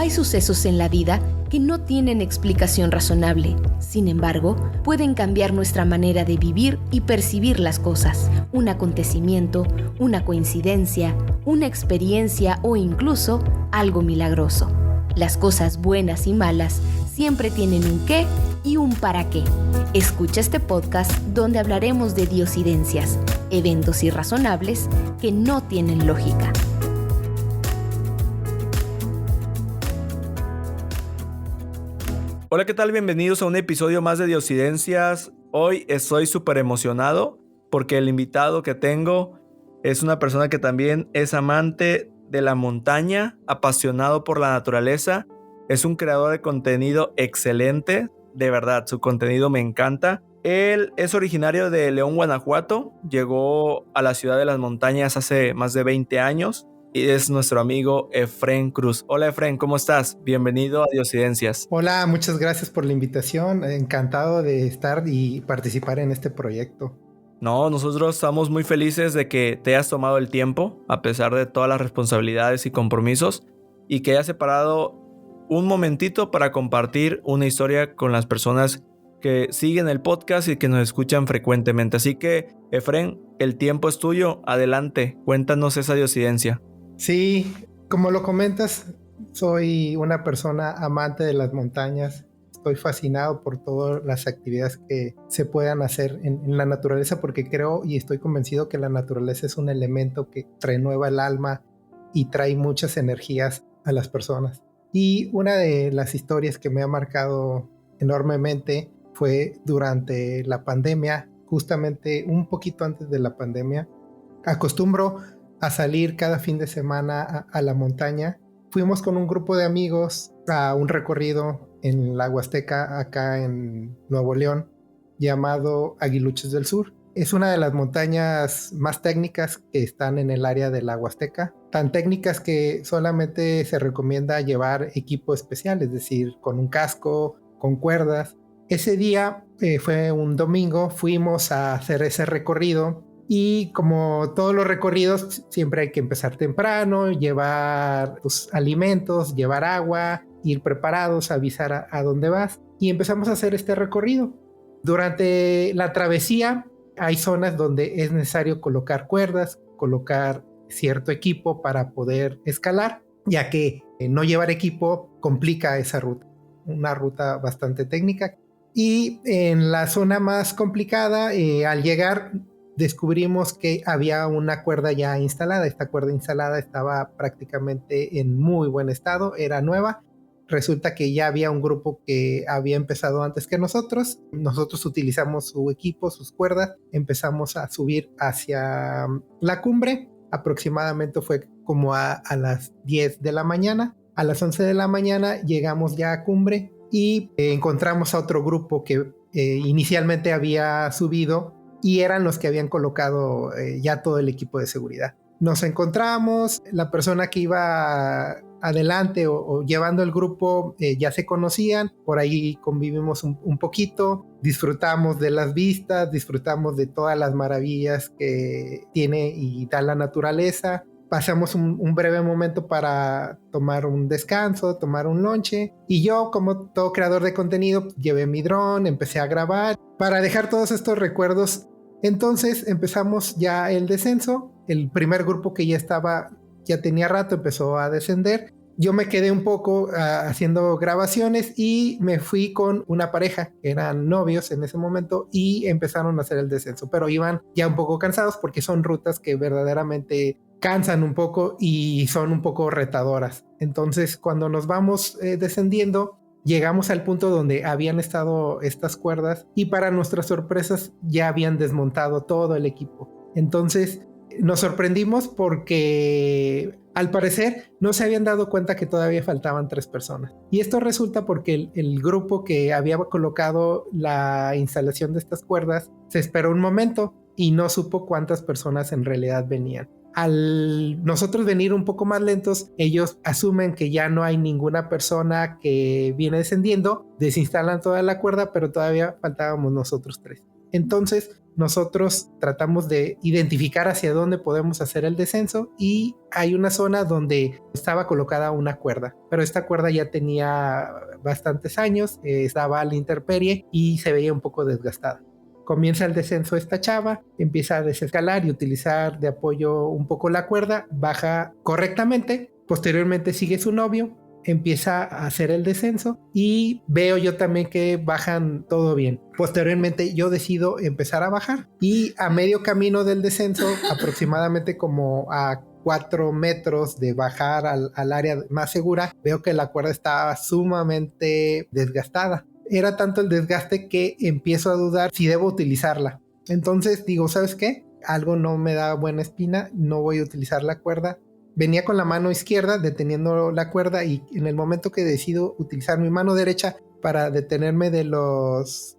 Hay sucesos en la vida que no tienen explicación razonable. Sin embargo, pueden cambiar nuestra manera de vivir y percibir las cosas. Un acontecimiento, una coincidencia, una experiencia o incluso algo milagroso. Las cosas buenas y malas siempre tienen un qué y un para qué. Escucha este podcast donde hablaremos de diosidencias, eventos irrazonables que no tienen lógica. Hola, ¿qué tal? Bienvenidos a un episodio más de Diosidencias. Hoy estoy súper emocionado porque el invitado que tengo es una persona que también es amante de la montaña, apasionado por la naturaleza. Es un creador de contenido excelente, de verdad, su contenido me encanta. Él es originario de León, Guanajuato, llegó a la ciudad de las montañas hace más de 20 años. Y es nuestro amigo Efrén Cruz. Hola Efrén, ¿cómo estás? Bienvenido a Diosidencias. Hola, muchas gracias por la invitación. Encantado de estar y participar en este proyecto. No, nosotros estamos muy felices de que te hayas tomado el tiempo, a pesar de todas las responsabilidades y compromisos, y que hayas separado un momentito para compartir una historia con las personas que siguen el podcast y que nos escuchan frecuentemente. Así que, Efrén, el tiempo es tuyo. Adelante, cuéntanos esa diosidencia. Sí, como lo comentas, soy una persona amante de las montañas. Estoy fascinado por todas las actividades que se puedan hacer en la naturaleza porque creo y estoy convencido que la naturaleza es un elemento que renueva el alma y trae muchas energías a las personas. Y una de las historias que me ha marcado enormemente fue durante la pandemia, justamente un poquito antes de la pandemia. Acostumbro a salir cada fin de semana a la montaña. Fuimos con un grupo de amigos a un recorrido en la Huasteca, acá en Nuevo León, llamado Aguiluchos del Sur. Es una de las montañas más técnicas que están en el área de la Huasteca. Tan técnicas que solamente se recomienda llevar equipo especial, es decir, con un casco, con cuerdas. Ese día fue un domingo, fuimos a hacer ese recorrido. Y como todos los recorridos, siempre hay que empezar temprano, llevar tus alimentos, llevar agua, ir preparados, avisar a dónde vas. Y empezamos a hacer este recorrido. Durante la travesía hay zonas donde es necesario colocar cuerdas, colocar cierto equipo para poder escalar, ya que no llevar equipo complica esa ruta. Una ruta bastante técnica. Y en la zona más complicada, al llegar, descubrimos que había una cuerda ya instalada. Esta cuerda instalada estaba prácticamente en muy buen estado, era nueva. Resulta que ya había un grupo que había empezado antes que nosotros. Nosotros utilizamos su equipo, sus cuerdas, empezamos a subir hacia la cumbre. Aproximadamente fue como a las 10 de la mañana. A las 11 de la mañana llegamos ya a cumbre y encontramos a otro grupo que inicialmente había subido y eran los que habían colocado ya todo el equipo de seguridad. Nos encontramos, la persona que iba adelante o llevando el grupo ya se conocían, por ahí convivimos un poquito, disfrutamos de las vistas, disfrutamos de todas las maravillas que tiene y da la naturaleza. Pasamos un breve momento para tomar un descanso, tomar un lonche, y yo, como todo creador de contenido, llevé mi dron, empecé a grabar para dejar todos estos recuerdos. Entonces empezamos ya el descenso. El primer grupo que ya tenía rato, empezó a descender. Yo me quedé un poco haciendo grabaciones y me fui con una pareja, que eran novios en ese momento, y empezaron a hacer el descenso, pero iban ya un poco cansados porque son rutas que verdaderamente cansan un poco y son un poco retadoras. Entonces, cuando nos vamos descendiendo, llegamos al punto donde habían estado estas cuerdas y para nuestras sorpresas ya habían desmontado todo el equipo. Entonces nos sorprendimos porque al parecer no se habían dado cuenta que todavía faltaban 3 personas. Y esto resulta porque el grupo que había colocado la instalación de estas cuerdas se esperó un momento y no supo cuántas personas en realidad venían. Al nosotros venir un poco más lentos, ellos asumen que ya no hay ninguna persona que viene descendiendo, desinstalan toda la cuerda, pero todavía faltábamos nosotros 3. Entonces nosotros tratamos de identificar hacia dónde podemos hacer el descenso y hay una zona donde estaba colocada una cuerda, pero esta cuerda ya tenía bastantes años, estaba a la intemperie y se veía un poco desgastada. Comienza el descenso esta chava, empieza a desescalar y utilizar de apoyo un poco la cuerda, baja correctamente, posteriormente sigue su novio, empieza a hacer el descenso y veo yo también que bajan todo bien. Posteriormente yo decido empezar a bajar y a medio camino del descenso, aproximadamente como a 4 metros de bajar al área más segura, veo que la cuerda estaba sumamente desgastada. Era tanto el desgaste que empiezo a dudar si debo utilizarla. Entonces digo, ¿sabes qué? Algo no me da buena espina, no voy a utilizar la cuerda. Venía con la mano izquierda deteniendo la cuerda y en el momento que decido utilizar mi mano derecha para detenerme de los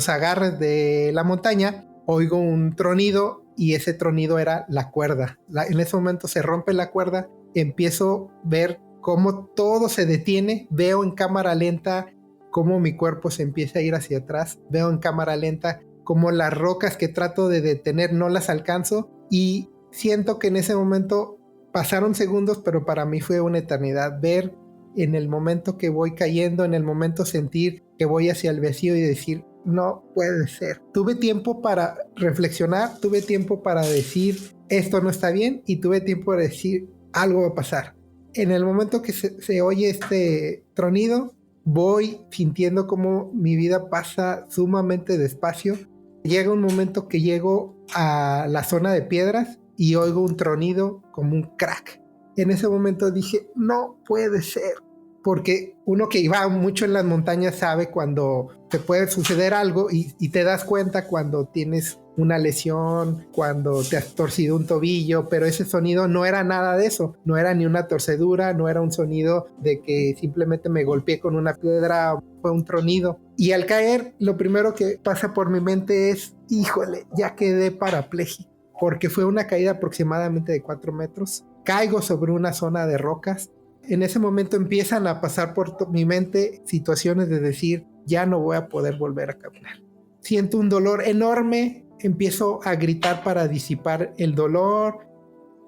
agarres de la montaña, oigo un tronido y ese tronido era la cuerda. En ese momento se rompe la cuerda, empiezo a ver cómo todo se detiene, veo en cámara lenta cómo mi cuerpo se empieza a ir hacia atrás, veo en cámara lenta cómo las rocas que trato de detener no las alcanzo y siento que en ese momento pasaron segundos, pero para mí fue una eternidad. Ver en el momento que voy cayendo, en el momento sentir que voy hacia el vacío y decir, no puede ser. Tuve tiempo para reflexionar, tuve tiempo para decir, esto no está bien, y tuve tiempo para decir, algo va a pasar. En el momento que se oye este tronido, voy sintiendo como mi vida pasa sumamente despacio. Llega un momento que llego a la zona de piedras y oigo un tronido como un crack. En ese momento dije, no puede ser. Porque uno que va mucho en las montañas sabe cuando te puede suceder algo y te das cuenta cuando tienes una lesión, cuando te has torcido un tobillo, pero ese sonido no era nada de eso. No era ni una torcedura, no era un sonido de que simplemente me golpeé con una piedra, fue un tronido. Y al caer, lo primero que pasa por mi mente es, híjole, ya quedé parapléjico. Porque fue una caída aproximadamente de 4 metros. Caigo sobre una zona de rocas. En ese momento empiezan a pasar por mi mente situaciones de decir, ya no voy a poder volver a caminar. Siento un dolor enorme, empiezo a gritar para disipar el dolor.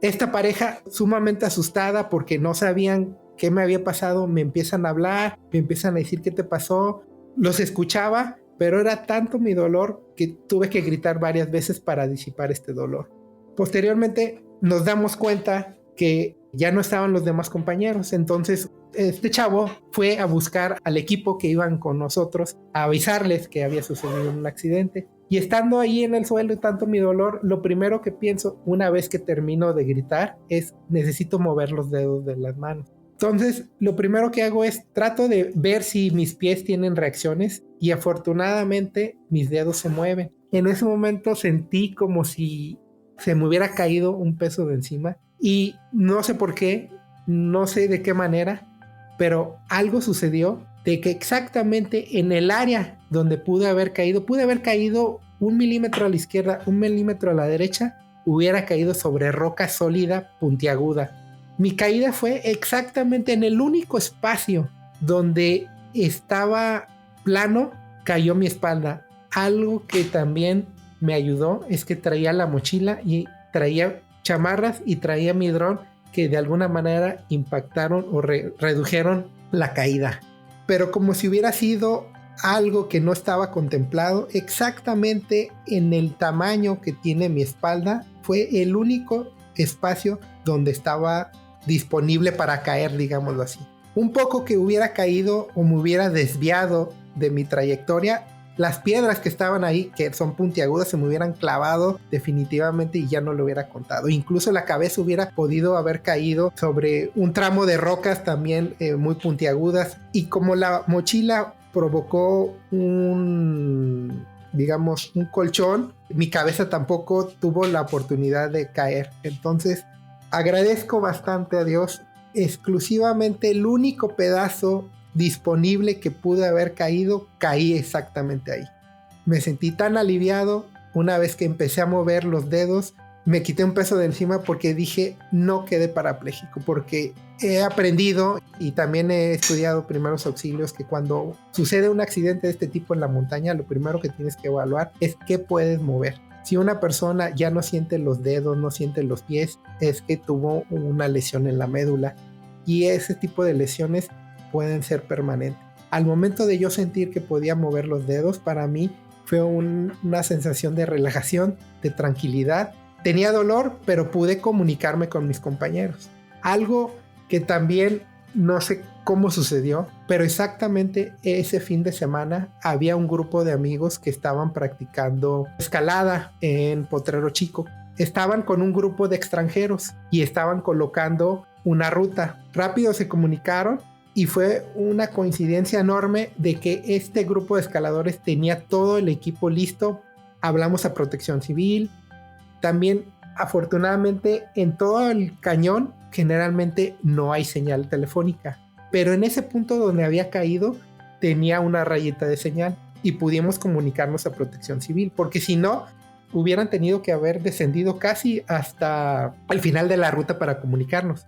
Esta pareja sumamente asustada porque no sabían qué me había pasado, me empiezan a hablar, me empiezan a decir qué te pasó. Los escuchaba, pero era tanto mi dolor que tuve que gritar varias veces para disipar este dolor. Posteriormente nos damos cuenta que ya no estaban los demás compañeros, entonces este chavo fue a buscar al equipo que iban con nosotros, a avisarles que había sucedido un accidente. Y estando ahí en el suelo y tanto mi dolor, lo primero que pienso una vez que termino de gritar es necesito mover los dedos de las manos. Entonces lo primero que hago es trato de ver si mis pies tienen reacciones y afortunadamente mis dedos se mueven. En ese momento sentí como si se me hubiera caído un peso de encima y no sé por qué, no sé de qué manera, pero algo sucedió de que exactamente en el área donde pude haber caído 1 milímetro a la izquierda, 1 milímetro a la derecha, hubiera caído sobre roca sólida, puntiaguda. Mi caída fue exactamente en el único espacio donde estaba plano, cayó mi espalda. Algo que también me ayudó es que traía la mochila y traía chamarras y traía mi dron que de alguna manera impactaron o redujeron la caída. Pero como si hubiera sido algo que no estaba contemplado, exactamente en el tamaño que tiene mi espalda, fue el único espacio donde estaba disponible para caer, digámoslo así. Un poco que hubiera caído o me hubiera desviado de mi trayectoria, las piedras que estaban ahí, que son puntiagudas, se me hubieran clavado definitivamente y ya no lo hubiera contado. Incluso la cabeza hubiera podido haber caído sobre un tramo de rocas también muy puntiagudas. Y como la mochila provocó un colchón, mi cabeza tampoco tuvo la oportunidad de caer. Entonces agradezco bastante a Dios. Exclusivamente el único pedazo disponible que pude haber caído, caí exactamente ahí. Me sentí tan aliviado. Una vez que empecé a mover los dedos, me quité un peso de encima porque dije, no quedé parapléjico, porque he aprendido y también he estudiado primeros auxilios que cuando sucede un accidente de este tipo en la montaña, lo primero que tienes que evaluar es qué puedes mover. Si una persona ya no siente los dedos, no siente los pies, es que tuvo una lesión en la médula, y ese tipo de lesiones pueden ser permanentes. Al momento de yo sentir que podía mover los dedos, para mí fue una sensación de relajación, de tranquilidad. Tenía dolor, pero pude comunicarme con mis compañeros. Algo que también no sé cómo sucedió, pero exactamente ese fin de semana había un grupo de amigos que estaban practicando escalada en Potrero Chico. Estaban con un grupo de extranjeros y estaban colocando una ruta. Rápido se comunicaron y fue una coincidencia enorme de que este grupo de escaladores tenía todo el equipo listo. Hablamos a Protección Civil. También, afortunadamente, en todo el cañón generalmente no hay señal telefónica, pero en ese punto donde había caído tenía una rayita de señal y pudimos comunicarnos a Protección Civil, porque si no hubieran tenido que haber descendido casi hasta el final de la ruta para comunicarnos.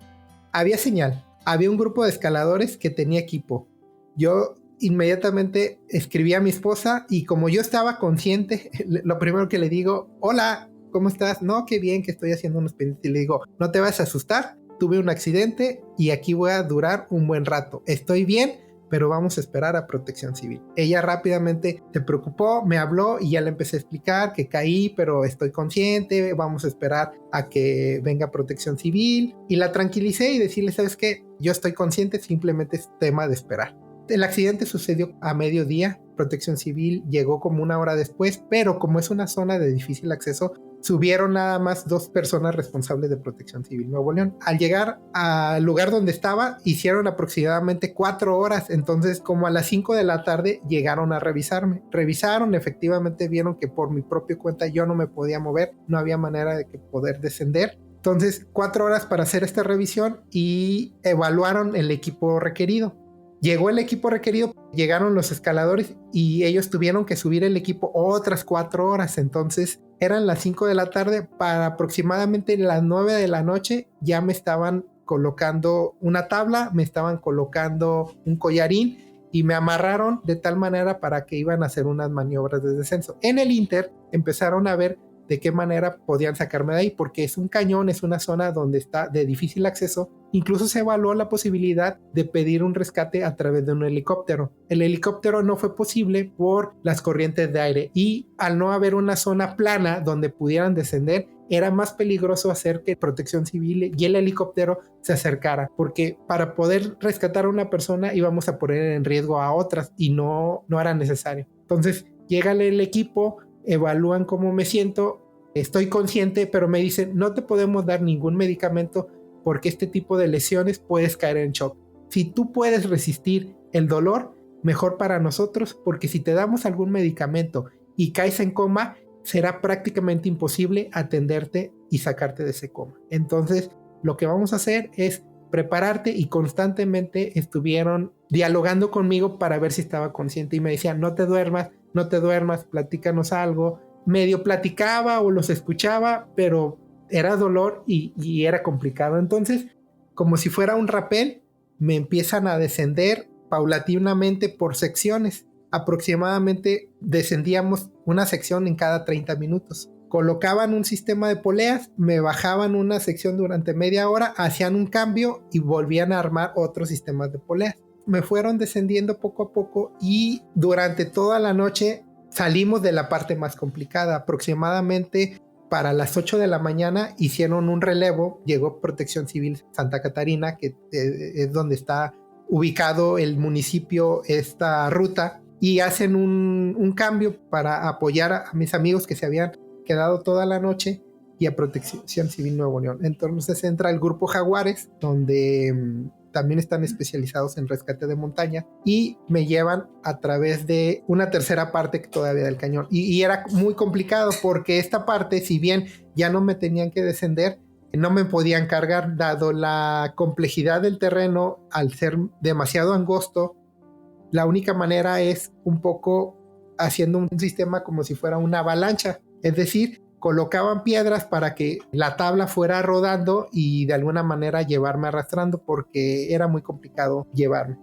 Había señal, había un grupo de escaladores que tenía equipo. Yo inmediatamente escribí a mi esposa y como yo estaba consciente, lo primero que le digo: hola, ¿cómo estás? No, qué bien, que estoy haciendo unos pendientes. Y le digo: no te vas a asustar, tuve un accidente y aquí voy a durar un buen rato. Estoy bien, pero vamos a esperar a Protección Civil. Ella rápidamente se preocupó, me habló y ya le empecé a explicar que caí, pero estoy consciente, vamos a esperar a que venga Protección Civil. Y la tranquilicé y decirle: ¿sabes qué? Yo estoy consciente, simplemente es tema de esperar. El accidente sucedió a mediodía. Protección Civil llegó como una hora después, pero como es una zona de difícil acceso, subieron nada más 2 personas responsables de Protección Civil Nuevo León. Al llegar al lugar donde estaba, hicieron aproximadamente 4 horas. Entonces, como a las 5 de la tarde, llegaron a revisarme. Revisaron, efectivamente vieron que por mi propia cuenta yo no me podía mover, no había manera de que poder descender. Entonces, 4 horas para hacer esta revisión y evaluaron el equipo requerido. Llegó el equipo requerido, llegaron los escaladores y ellos tuvieron que subir el equipo otras 4 horas. Entonces eran las 5 de la tarde, para aproximadamente las 9 de la noche ya me estaban colocando una tabla, me estaban colocando un collarín y me amarraron de tal manera para que iban a hacer unas maniobras de descenso. En el Inter empezaron a ver de qué manera podían sacarme de ahí, porque es un cañón, es una zona donde está de difícil acceso. Incluso se evaluó la posibilidad de pedir un rescate a través de un helicóptero. El helicóptero no fue posible por las corrientes de aire, y al no haber una zona plana donde pudieran descender, era más peligroso hacer que Protección Civil y el helicóptero se acercara, porque para poder rescatar a una persona íbamos a poner en riesgo a otras y no era necesario. Entonces llega el equipo, evalúan cómo me siento, estoy consciente, pero me dicen: no te podemos dar ningún medicamento porque este tipo de lesiones puedes caer en shock. Si tú puedes resistir el dolor, mejor para nosotros, porque si te damos algún medicamento y caes en coma, será prácticamente imposible atenderte y sacarte de ese coma. Entonces, lo que vamos a hacer es prepararte, y constantemente estuvieron dialogando conmigo para ver si estaba consciente y me decían: no te duermas, platícanos algo. Medio platicaba o los escuchaba, pero era dolor y era complicado. Entonces, como si fuera un rapel, me empiezan a descender paulatinamente por secciones. Aproximadamente descendíamos una sección en cada 30 minutos. Colocaban un sistema de poleas, me bajaban una sección durante media hora, hacían un cambio y volvían a armar otros sistemas de poleas. Me fueron descendiendo poco a poco y durante toda la noche salimos de la parte más complicada. Aproximadamente para las 8 de la mañana hicieron un relevo, llegó Protección Civil Santa Catarina, que es donde está ubicado el municipio, esta ruta, y hacen un cambio para apoyar a mis amigos que se habían quedado toda la noche y a Protección Civil Nuevo León. Entonces entra el grupo Jaguares, donde también están especializados en rescate de montaña, y me llevan a través de una tercera parte todavía del cañón. Y era muy complicado porque esta parte, si bien ya no me tenían que descender, no me podían cargar, dado la complejidad del terreno. Al ser demasiado angosto, la única manera es un poco haciendo un sistema como si fuera una avalancha. Es decir, colocaban piedras para que la tabla fuera rodando y de alguna manera llevarme arrastrando porque era muy complicado llevarme.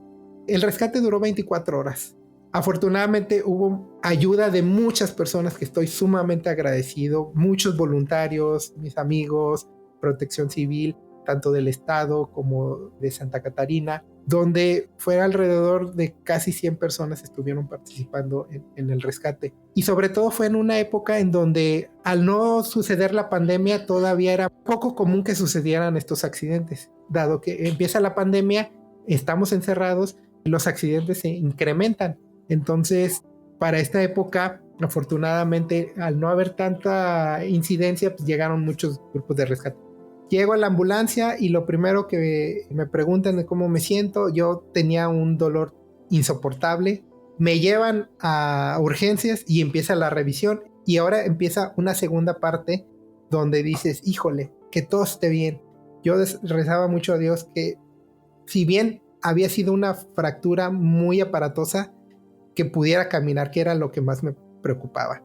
El rescate duró 24 horas. Afortunadamente hubo ayuda de muchas personas que estoy sumamente agradecido, muchos voluntarios, mis amigos, Protección Civil, tanto del estado como de Santa Catarina, donde fue alrededor de casi 100 personas estuvieron participando en el rescate. Y sobre todo fue en una época en donde al no suceder la pandemia todavía era poco común que sucedieran estos accidentes. Dado que empieza la pandemia, estamos encerrados, los accidentes se incrementan. Entonces, para esta época, afortunadamente, al no haber tanta incidencia, pues llegaron muchos grupos de rescate. Llego a la ambulancia y lo primero que me preguntan de cómo me siento, yo tenía un dolor insoportable. Me llevan a urgencias y empieza la revisión. Y ahora empieza una segunda parte donde dices, híjole, que todo esté bien. Yo rezaba mucho a Dios que, si bien había sido una fractura muy aparatosa, que pudiera caminar, que era lo que más me preocupaba.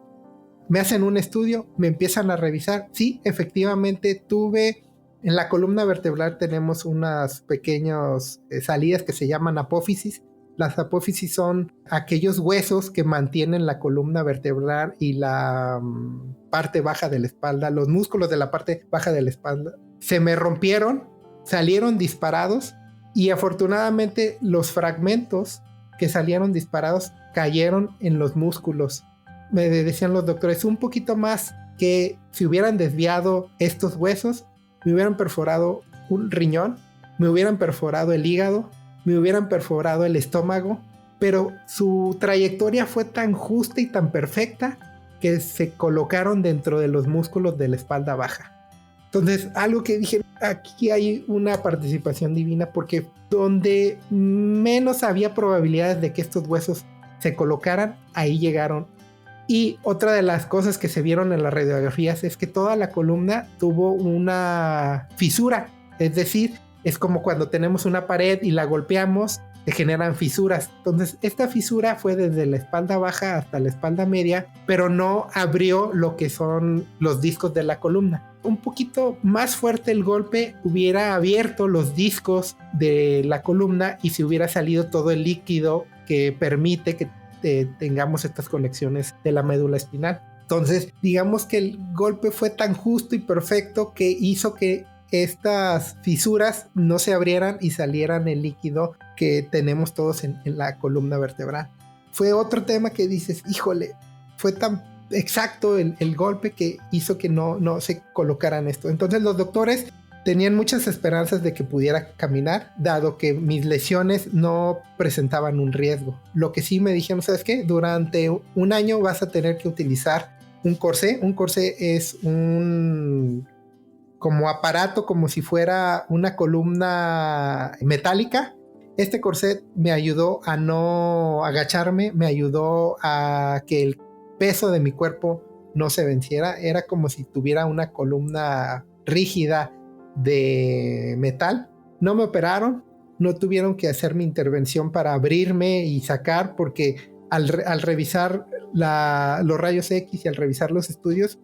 Me hacen un estudio, me empiezan a revisar. Sí, efectivamente tuve, en la columna vertebral tenemos unas pequeñas salidas que se llaman apófisis. Las apófisis son aquellos huesos que mantienen la columna vertebral y la parte baja de la espalda, los músculos de la parte baja de la espalda. Se me rompieron, salieron disparados y afortunadamente los fragmentos que salieron disparados cayeron en los músculos. Me decían los doctores, un poquito más que si hubieran desviado estos huesos, me hubieran perforado un riñón, me hubieran perforado el hígado, me hubieran perforado el estómago, pero su trayectoria fue tan justa y tan perfecta que se colocaron dentro de los músculos de la espalda baja. Entonces, algo que dije, aquí hay una participación divina, porque donde menos había probabilidades de que estos huesos se colocaran, ahí llegaron. Y otra de las cosas que se vieron en las radiografías es que toda la columna tuvo una fisura, es decir, es como cuando tenemos una pared y la golpeamos, se generan fisuras. Entonces, esta fisura fue desde la espalda baja hasta la espalda media, pero no abrió lo que son los discos de la columna. Un poquito más fuerte el golpe hubiera abierto los discos de la columna y se hubiera salido todo el líquido que permite que tengamos estas conexiones de la médula espinal. Entonces, digamos que el golpe fue tan justo y perfecto que hizo que estas fisuras no se abrieran y salieran el líquido que tenemos todos en la columna vertebral. Fue otro tema que dices, híjole, fue tan exacto el golpe que hizo que no se colocaran esto. Entonces los doctores tenían muchas esperanzas de que pudiera caminar, dado que mis lesiones no presentaban un riesgo. Lo que sí me dijeron, ¿sabes qué? Durante un año vas a tener que utilizar un corsé. Un corsé es un como aparato, como si fuera una columna metálica. Este corset me ayudó a no agacharme, me ayudó a que el peso de mi cuerpo no se venciera. Era como si tuviera una columna rígida de metal. No me operaron, no tuvieron que hacer mi intervención para abrirme y sacar, porque al revisar los rayos X y al revisar los estudios,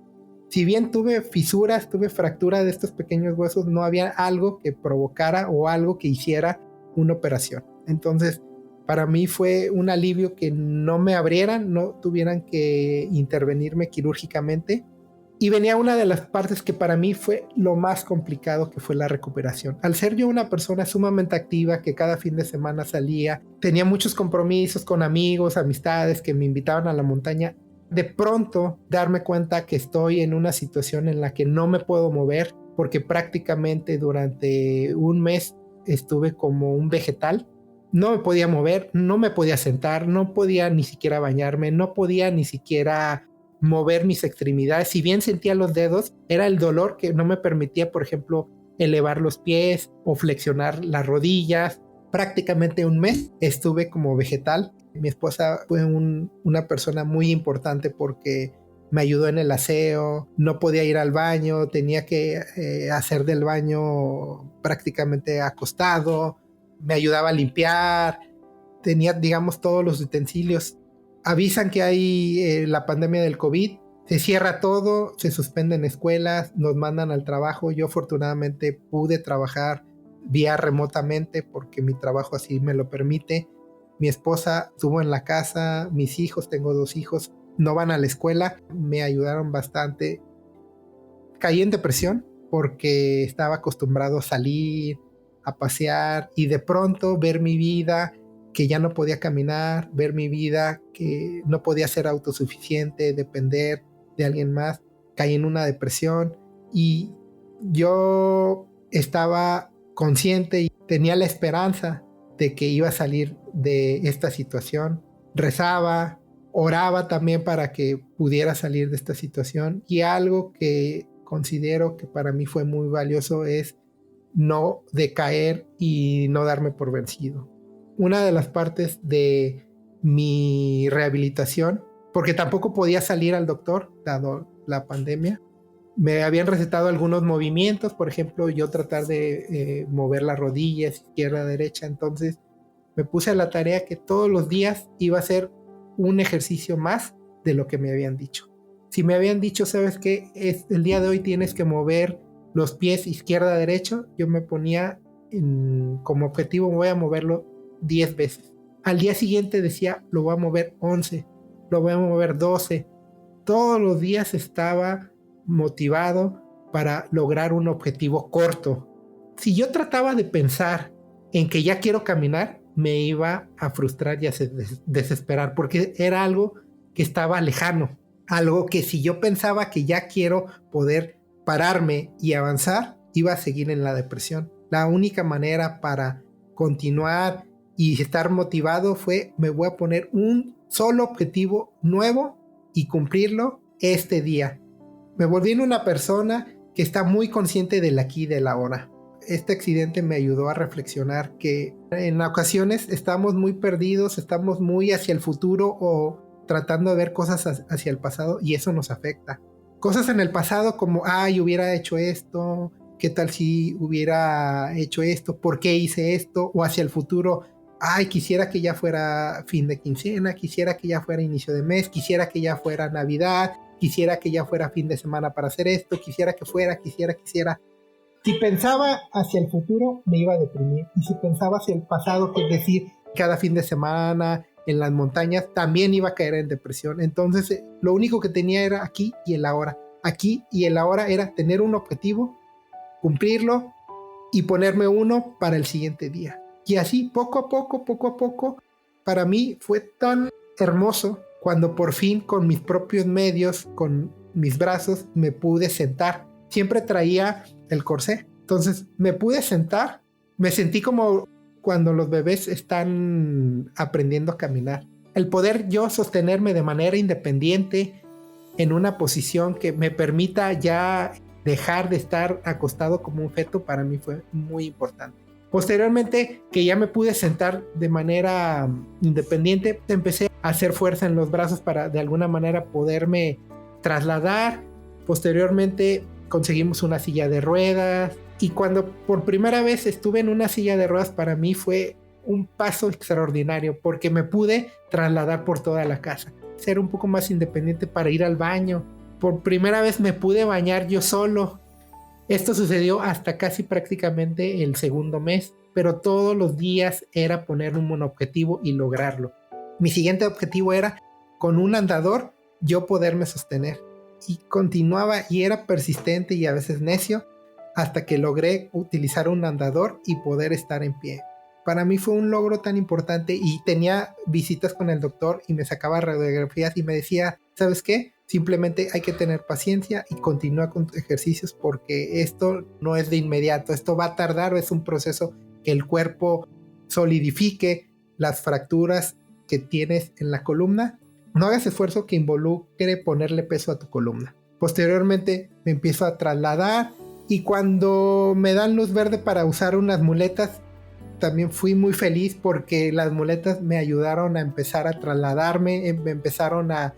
si bien tuve fisuras, tuve fractura de estos pequeños huesos, no había algo que provocara o algo que hiciera una operación. Entonces, para mí fue un alivio que no me abrieran, no tuvieran que intervenirme quirúrgicamente. Y venía una de las partes que para mí fue lo más complicado, que fue la recuperación. Al ser yo una persona sumamente activa, que cada fin de semana salía, tenía muchos compromisos con amigos, amistades que me invitaban a la montaña, de pronto darme cuenta que estoy en una situación en la que no me puedo mover, porque prácticamente durante un mes estuve como un vegetal. No me podía mover, no me podía sentar, no podía ni siquiera bañarme, no podía ni siquiera mover mis extremidades. Si bien sentía los dedos, era el dolor que no me permitía, por ejemplo, elevar los pies o flexionar las rodillas. Prácticamente un mes estuve como vegetal. Mi esposa fue una persona muy importante porque me ayudó en el aseo, no podía ir al baño, tenía que hacer del baño prácticamente acostado, me ayudaba a limpiar, tenía, digamos, todos los utensilios. Avisan que hay la pandemia del COVID, Se cierra todo, se suspenden escuelas, nos mandan al trabajo. Yo afortunadamente pude trabajar vía remotamente porque mi trabajo así me lo permite. Mi esposa estuvo en la casa, mis hijos, tengo 2 hijos, no van a la escuela, me ayudaron bastante. Caí en depresión porque estaba acostumbrado a salir, a pasear y de pronto ver mi vida que ya no podía caminar, ver mi vida que no podía ser autosuficiente, depender de alguien más. Caí en una depresión y yo estaba consciente y tenía la esperanza de que iba a salir de esta situación. Rezaba, oraba también para que pudiera salir de esta situación, y algo que considero que para mí fue muy valioso es no decaer y no darme por vencido. Una de las partes de mi rehabilitación, porque tampoco podía salir al doctor dado la pandemia, me habían recetado algunos movimientos, por ejemplo, yo tratar de mover las rodillas izquierda, derecha. Entonces me puse a la tarea que todos los días iba a hacer un ejercicio más de lo que me habían dicho. Si me habían dicho, ¿sabes qué? El día de hoy tienes que mover los pies izquierda, derecha, yo me ponía como objetivo, voy a moverlo 10 veces. Al día siguiente decía, lo voy a mover 11, lo voy a mover 12. Todos los días estaba motivado para lograr un objetivo corto. Si yo trataba de pensar en que ya quiero caminar, me iba a frustrar y a desesperar, porque era algo que estaba lejano, algo que si yo pensaba que ya quiero poder pararme y avanzar, iba a seguir en la depresión. La única manera para continuar y estar motivado fue, me voy a poner un solo objetivo nuevo y cumplirlo este día. Me volví en una persona que está muy consciente del aquí y del ahora. Este accidente me ayudó a reflexionar que en ocasiones estamos muy perdidos, estamos muy hacia el futuro o tratando de ver cosas hacia el pasado, y eso nos afecta. Cosas en el pasado como, ay, hubiera hecho esto, qué tal si hubiera hecho esto, por qué hice esto, o hacia el futuro, ay, quisiera que ya fuera fin de quincena, quisiera que ya fuera inicio de mes, quisiera que ya fuera Navidad, quisiera que ya fuera fin de semana para hacer esto, quisiera. Si pensaba hacia el futuro, me iba a deprimir. Y si pensaba hacia el pasado, que es decir, cada fin de semana en las montañas, también iba a caer en depresión. Entonces, lo único que tenía era aquí y el ahora. Aquí y el ahora era tener un objetivo, cumplirlo y ponerme uno para el siguiente día. Y así, poco a poco, para mí fue tan hermoso cuando por fin, con mis propios medios, con mis brazos, me pude sentar. Siempre traía el corsé. Entonces me pude sentar. Me sentí como cuando los bebés están aprendiendo a caminar. El poder yo sostenerme de manera independiente en una posición que me permita ya dejar de estar acostado como un feto, para mí fue muy importante. Posteriormente, que ya me pude sentar de manera independiente, empecé a hacer fuerza en los brazos para de alguna manera poderme trasladar. Posteriormente conseguimos una silla de ruedas, y cuando por primera vez estuve en una silla de ruedas, para mí fue un paso extraordinario porque me pude trasladar por toda la casa, ser un poco más independiente para ir al baño. Por primera vez me pude bañar yo solo. Esto sucedió hasta casi prácticamente el segundo mes, pero todos los días era poner un objetivo y lograrlo. Mi siguiente objetivo era, con un andador, yo poderme sostener. Y continuaba y era persistente y a veces necio hasta que logré utilizar un andador y poder estar en pie. Para mí fue un logro tan importante, y tenía visitas con el doctor y me sacaba radiografías y me decía, ¿sabes qué? Simplemente hay que tener paciencia y continúa con tus ejercicios porque esto no es de inmediato, esto va a tardar, es un proceso que el cuerpo solidifique las fracturas que tienes en la columna. No hagas esfuerzo que involucre ponerle peso a tu columna. Posteriormente me empiezo a trasladar, y cuando me dan luz verde para usar unas muletas, también fui muy feliz porque las muletas me ayudaron a empezar a trasladarme, me empezaron a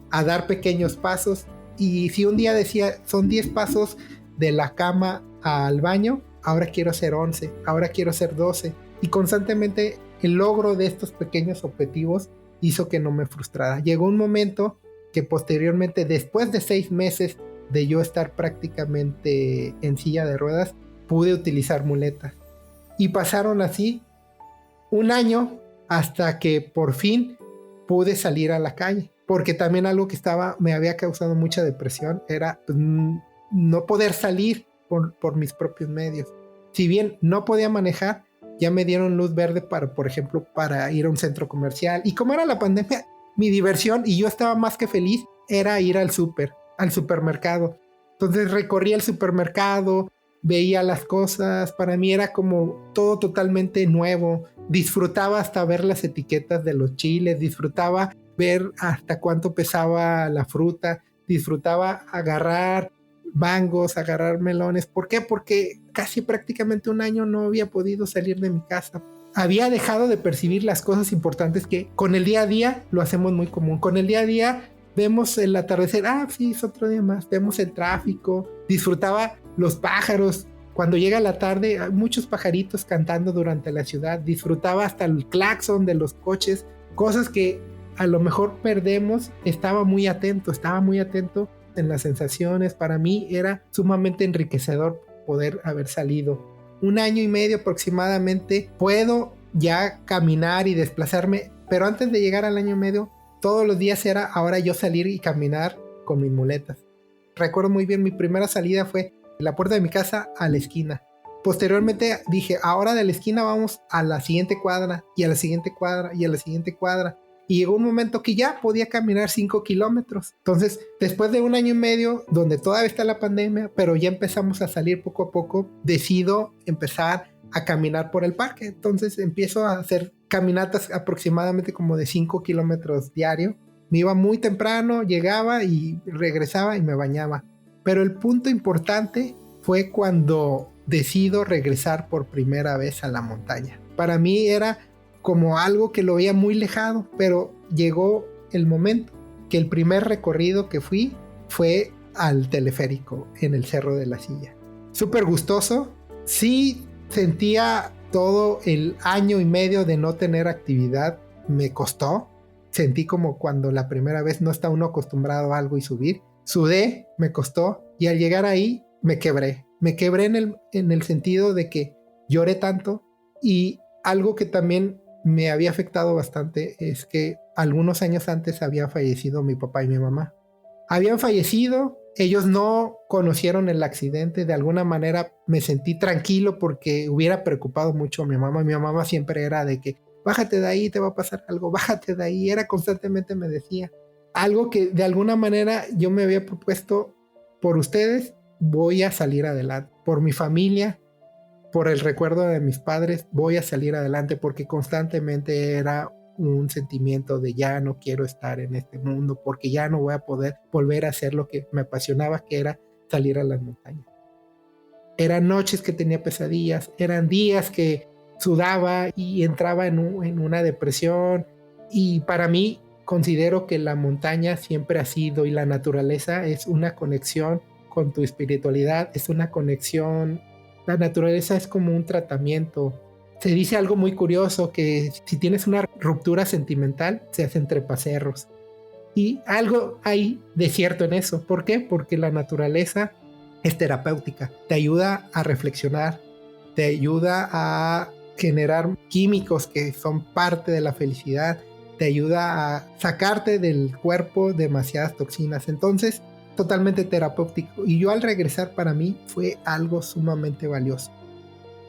dar pequeños pasos. Y si un día decía, son 10 pasos de la cama al baño, ahora quiero hacer 11, ahora quiero hacer 12. Y constantemente el logro de estos pequeños objetivos hizo que no me frustrara. Llegó un momento que posteriormente, después de 6 meses de yo estar prácticamente en silla de ruedas, pude utilizar muletas. Y pasaron así 1 año hasta que por fin pude salir a la calle. Porque también algo que me había causado mucha depresión era pues, no poder salir por mis propios medios. Si bien no podía manejar, ya me dieron luz verde para, por ejemplo, para ir a un centro comercial. Y como era la pandemia, mi diversión, y yo estaba más que feliz, era ir al supermercado. Entonces recorría el supermercado, veía las cosas, para mí era como todo totalmente nuevo. Disfrutaba hasta ver las etiquetas de los chiles, disfrutaba ver hasta cuánto pesaba la fruta, disfrutaba agarrar mangos, agarrar melones. ¿Por qué? Porque casi prácticamente 1 año no había podido salir de mi casa. Había dejado de percibir las cosas importantes que con el día a día lo hacemos muy común. Con el día a día vemos el atardecer, sí, es otro día más, vemos el tráfico, disfrutaba los pájaros. Cuando llega la tarde, hay muchos pajaritos cantando durante la ciudad, disfrutaba hasta el claxon de los coches, cosas que a lo mejor perdemos. Estaba muy atento en las sensaciones. Para mí era sumamente enriquecedor poder haber salido. 1 año y medio aproximadamente puedo ya caminar y desplazarme, pero antes de llegar al año y medio, todos los días era ahora yo salir y caminar con mis muletas. Recuerdo muy bien, mi primera salida fue de la puerta de mi casa a la esquina. Posteriormente dije, ahora de la esquina vamos a la siguiente cuadra, y a la siguiente cuadra, y a la siguiente cuadra. Y llegó un momento que ya podía caminar 5 kilómetros. Entonces, después de 1 año y medio, donde todavía está la pandemia, pero ya empezamos a salir poco a poco, decido empezar a caminar por el parque. Entonces empiezo a hacer caminatas aproximadamente como de 5 kilómetros diario. Me iba muy temprano, llegaba y regresaba y me bañaba. Pero el punto importante fue cuando decido regresar por primera vez a la montaña. Para mí era como algo que lo veía muy lejano, pero llegó el momento que el primer recorrido que fui fue al teleférico en el Cerro de la Silla. Súper gustoso. Sí sentía todo el 1 año y medio de no tener actividad, me costó. Sentí como cuando la primera vez no está uno acostumbrado a algo y subir. Sudé, me costó, y al llegar ahí me quebré. Me quebré en el sentido de que lloré tanto, y algo que también me había afectado bastante es que algunos años antes habían fallecido mi papá y mi mamá. Habían fallecido, ellos no conocieron el accidente. De alguna manera me sentí tranquilo porque hubiera preocupado mucho a mi mamá. Mi mamá siempre era de que bájate de ahí, te va a pasar algo, bájate de ahí. Constantemente me decía algo que de alguna manera yo me había propuesto: por ustedes voy a salir adelante, por mi familia, por el recuerdo de mis padres, voy a salir adelante, porque constantemente era un sentimiento de ya no quiero estar en este mundo, porque ya no voy a poder volver a hacer lo que me apasionaba, que era salir a las montañas. Eran noches que tenía pesadillas, eran días que sudaba y entraba en una depresión. Y para mí, considero que la montaña siempre ha sido, y la naturaleza es una conexión con tu espiritualidad, es una conexión. La naturaleza es como un tratamiento. Se dice algo muy curioso, que si tienes una ruptura sentimental, se hacen trepacerros. Y algo hay de cierto en eso. ¿Por qué? Porque la naturaleza es terapéutica. Te ayuda a reflexionar, te ayuda a generar químicos que son parte de la felicidad, te ayuda a sacarte del cuerpo demasiadas toxinas. Entonces, totalmente terapéutico. Y yo al regresar, para mí fue algo sumamente valioso.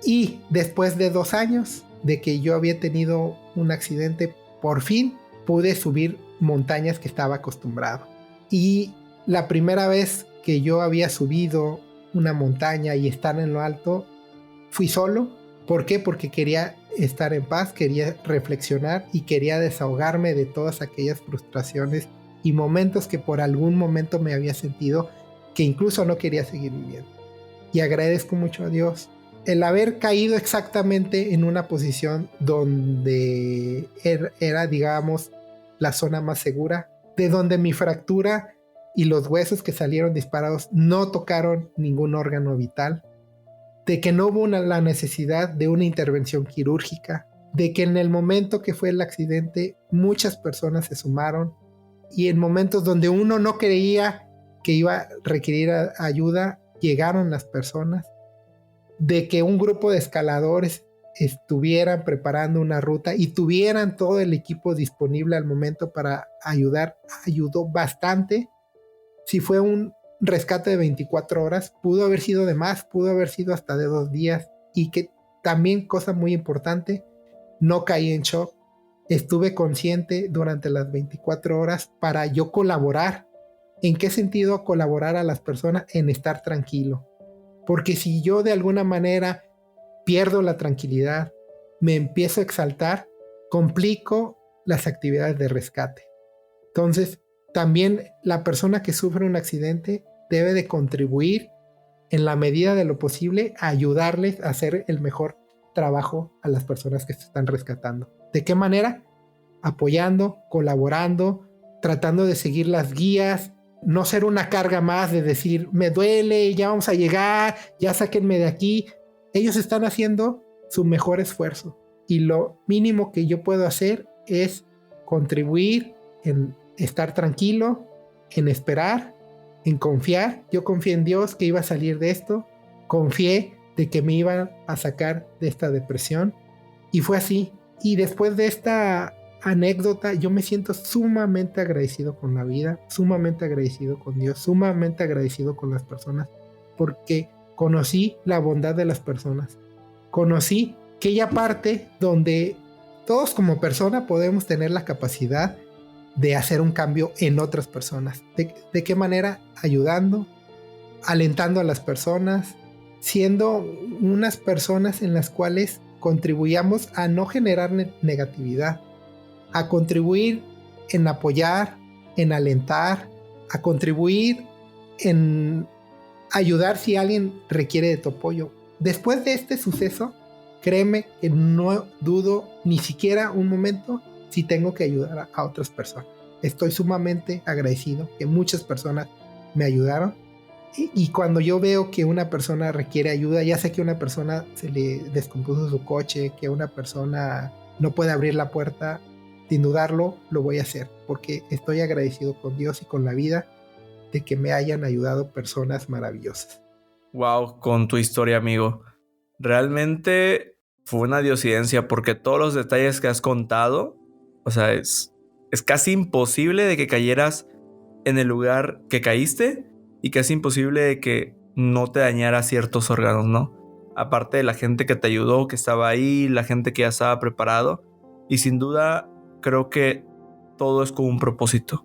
Y después de 2 años de que yo había tenido un accidente, por fin pude subir montañas que estaba acostumbrado. Y la primera vez que yo había subido una montaña y estar en lo alto, fui solo. ¿Por qué? Porque quería estar en paz, quería reflexionar y quería desahogarme de todas aquellas frustraciones y momentos que por algún momento me había sentido que incluso no quería seguir viviendo. Y agradezco mucho a Dios el haber caído exactamente en una posición donde era, digamos, la zona más segura, de donde mi fractura y los huesos que salieron disparados no tocaron ningún órgano vital, de que no hubo la necesidad de una intervención quirúrgica, de que en el momento que fue el accidente muchas personas se sumaron, y en momentos donde uno no creía que iba a requerir ayuda, llegaron las personas, de que un grupo de escaladores estuvieran preparando una ruta y tuvieran todo el equipo disponible al momento para ayudar, ayudó bastante. Si fue un rescate de 24 horas, pudo haber sido de más, pudo haber sido hasta de 2 días, y que también, cosa muy importante, no caí en shock. Estuve consciente durante las 24 horas para yo colaborar. ¿En qué sentido colaborar a las personas? En estar tranquilo. Porque si yo de alguna manera pierdo la tranquilidad, me empiezo a exaltar, complico las actividades de rescate. Entonces, también la persona que sufre un accidente debe de contribuir en la medida de lo posible a ayudarles a hacer el mejor trabajo a las personas que se están rescatando. ¿De qué manera? Apoyando, colaborando, tratando de seguir las guías, no ser una carga más de decir, me duele, ya vamos a llegar, ya sáquenme de aquí. Ellos están haciendo su mejor esfuerzo y lo mínimo que yo puedo hacer es contribuir en estar tranquilo, en esperar, en confiar. Yo confié en Dios que iba a salir de esto, confié de que me iban a sacar de esta depresión y fue así. Y después de esta anécdota, yo me siento sumamente agradecido con la vida, sumamente agradecido con Dios, sumamente agradecido con las personas, porque conocí la bondad de las personas, conocí aquella parte donde todos como persona podemos tener la capacidad de hacer un cambio en otras personas. ¿De qué manera? Ayudando, alentando a las personas, siendo unas personas en las cuales contribuyamos a no generar negatividad, a contribuir en apoyar, en alentar, a contribuir en ayudar si alguien requiere de tu apoyo. Después de este suceso, créeme que no dudo ni siquiera un momento si tengo que ayudar a otras personas. Estoy sumamente agradecido que muchas personas me ayudaron. Y cuando yo veo que una persona requiere ayuda, ya sé que a una persona se le descompuso su coche, que una persona no puede abrir la puerta, sin dudarlo lo voy a hacer, porque estoy agradecido con Dios y con la vida de que me hayan ayudado personas maravillosas. Wow, con tu historia, amigo. Realmente fue una diosidencia porque todos los detalles que has contado, o sea, es casi imposible de que cayeras en el lugar que caíste y casi imposible de que no te dañara ciertos órganos, ¿no? Aparte de la gente que te ayudó, que estaba ahí, la gente que ya estaba preparado. Y sin duda, creo que todo es con un propósito.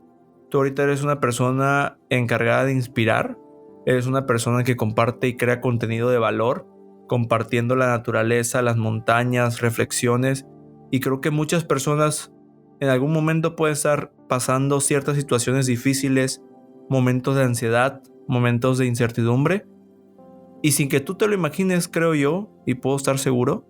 Tú ahorita eres una persona encargada de inspirar. Eres una persona que comparte y crea contenido de valor, compartiendo la naturaleza, las montañas, reflexiones. Y creo que muchas personas en algún momento pueden estar pasando ciertas situaciones difíciles, momentos de ansiedad, momentos de incertidumbre. Y sin que tú te lo imagines, creo yo, y puedo estar seguro,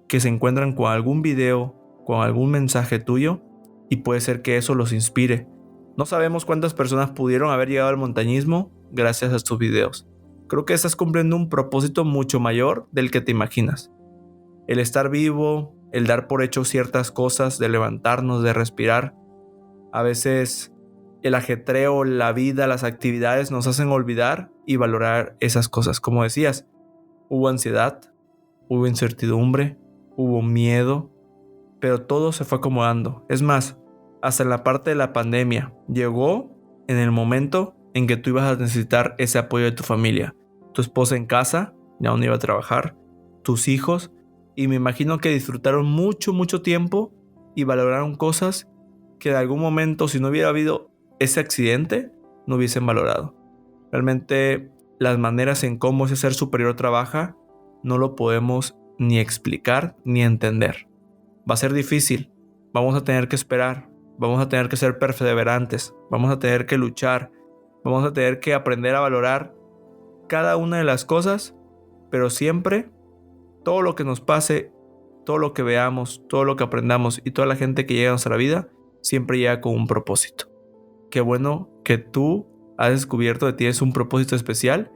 que se encuentran con algún video, con algún mensaje tuyo, y puede ser que eso los inspire. No sabemos cuántas personas pudieron haber llegado al montañismo gracias a estos videos. Creo que estás cumpliendo un propósito mucho mayor del que te imaginas. El estar vivo, el dar por hecho ciertas cosas, de levantarnos, de respirar. A veces el ajetreo, la vida, las actividades nos hacen olvidar y valorar esas cosas. Como decías, hubo ansiedad, hubo incertidumbre, hubo miedo, pero todo se fue acomodando. Es más, hasta en la parte de la pandemia, llegó en el momento en que tú ibas a necesitar ese apoyo de tu familia. Tu esposa en casa, ya no iba a trabajar, tus hijos, y me imagino que disfrutaron mucho tiempo y valoraron cosas que en algún momento, si no hubiera habido ese accidente, no hubiesen valorado. Realmente las maneras en cómo ese ser superior trabaja no lo podemos ni explicar ni entender. Va a ser difícil, vamos a tener que esperar, vamos a tener que ser perseverantes, vamos a tener que luchar, vamos a tener que aprender a valorar cada una de las cosas, pero siempre todo lo que nos pase, todo lo que veamos, todo lo que aprendamos y toda la gente que llega a nuestra vida, siempre llega con un propósito. Qué bueno que tú has descubierto que tienes un propósito especial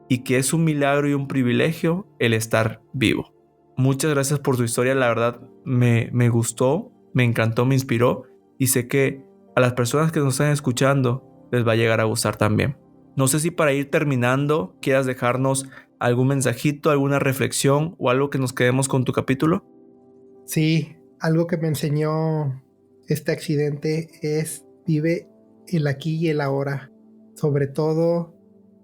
y que es un milagro y un privilegio el estar vivo. Muchas gracias por tu historia, la verdad me gustó, me encantó, me inspiró y sé que a las personas que nos están escuchando les va a llegar a gustar también. No sé si para ir terminando quieras dejarnos algún mensajito, alguna reflexión o algo que nos quedemos con tu capítulo. Sí, algo que me enseñó este accidente es vive el aquí y el ahora. Sobre todo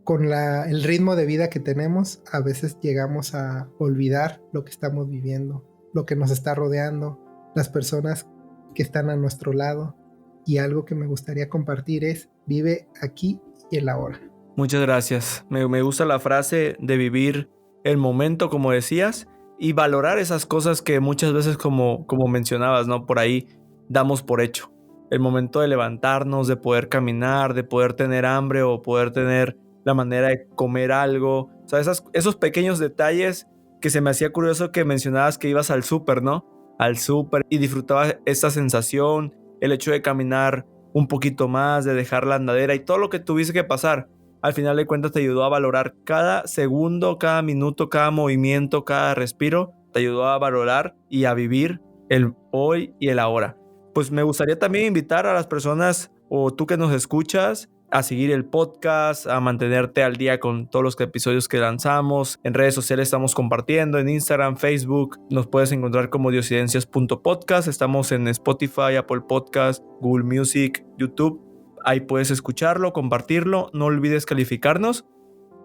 con el ritmo de vida que tenemos, a veces llegamos a olvidar lo que estamos viviendo, lo que nos está rodeando, las personas que están a nuestro lado. Y algo que me gustaría compartir es vive aquí y el ahora. Muchas gracias. Me gusta la frase de vivir el momento, como decías, y valorar esas cosas que muchas veces, como mencionabas, ¿no? Por ahí damos por hecho. El momento de levantarnos, de poder caminar, de poder tener hambre o poder tener la manera de comer algo. O sea, esos pequeños detalles que se me hacía curioso que mencionabas que ibas al súper, ¿no? Al súper y disfrutabas esta sensación, el hecho de caminar un poquito más, de dejar la andadera y todo lo que tuviese que pasar. Al final de cuentas te ayudó a valorar cada segundo, cada minuto, cada movimiento, cada respiro. Te ayudó a valorar y a vivir el hoy y el ahora. Pues me gustaría también invitar a las personas o tú que nos escuchas a seguir el podcast, a mantenerte al día con todos los episodios que lanzamos. En redes sociales estamos compartiendo, en Instagram, Facebook. Nos puedes encontrar como diosidencias.podcast. Estamos en Spotify, Apple Podcast, Google Music, YouTube. Ahí puedes escucharlo, compartirlo. No olvides calificarnos.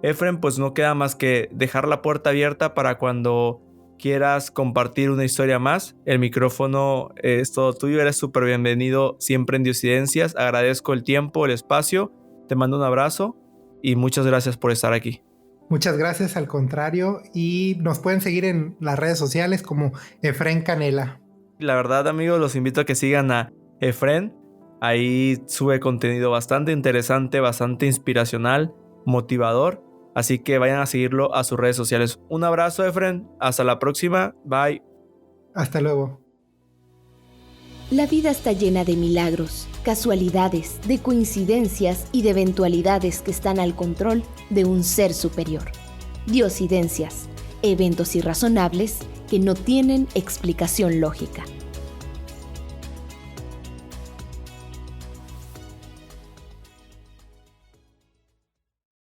Efren, pues no queda más que dejar la puerta abierta para cuando quieras compartir una historia más. El micrófono es todo tuyo. Eres súper bienvenido siempre en Diosidencias. Agradezco el tiempo, el espacio. Te mando un abrazo y muchas gracias por estar aquí. Muchas gracias, al contrario. Y nos pueden seguir en las redes sociales como Efren Canela. La verdad, amigos, los invito a que sigan a Efren. Ahí sube contenido bastante interesante, bastante inspiracional, motivador. Así que vayan a seguirlo a sus redes sociales. Un abrazo, Efren. Hasta la próxima. Bye. Hasta luego. La vida está llena de milagros, casualidades, de coincidencias y de eventualidades que están al control de un ser superior. Diosidencias, eventos irrazonables que no tienen explicación lógica.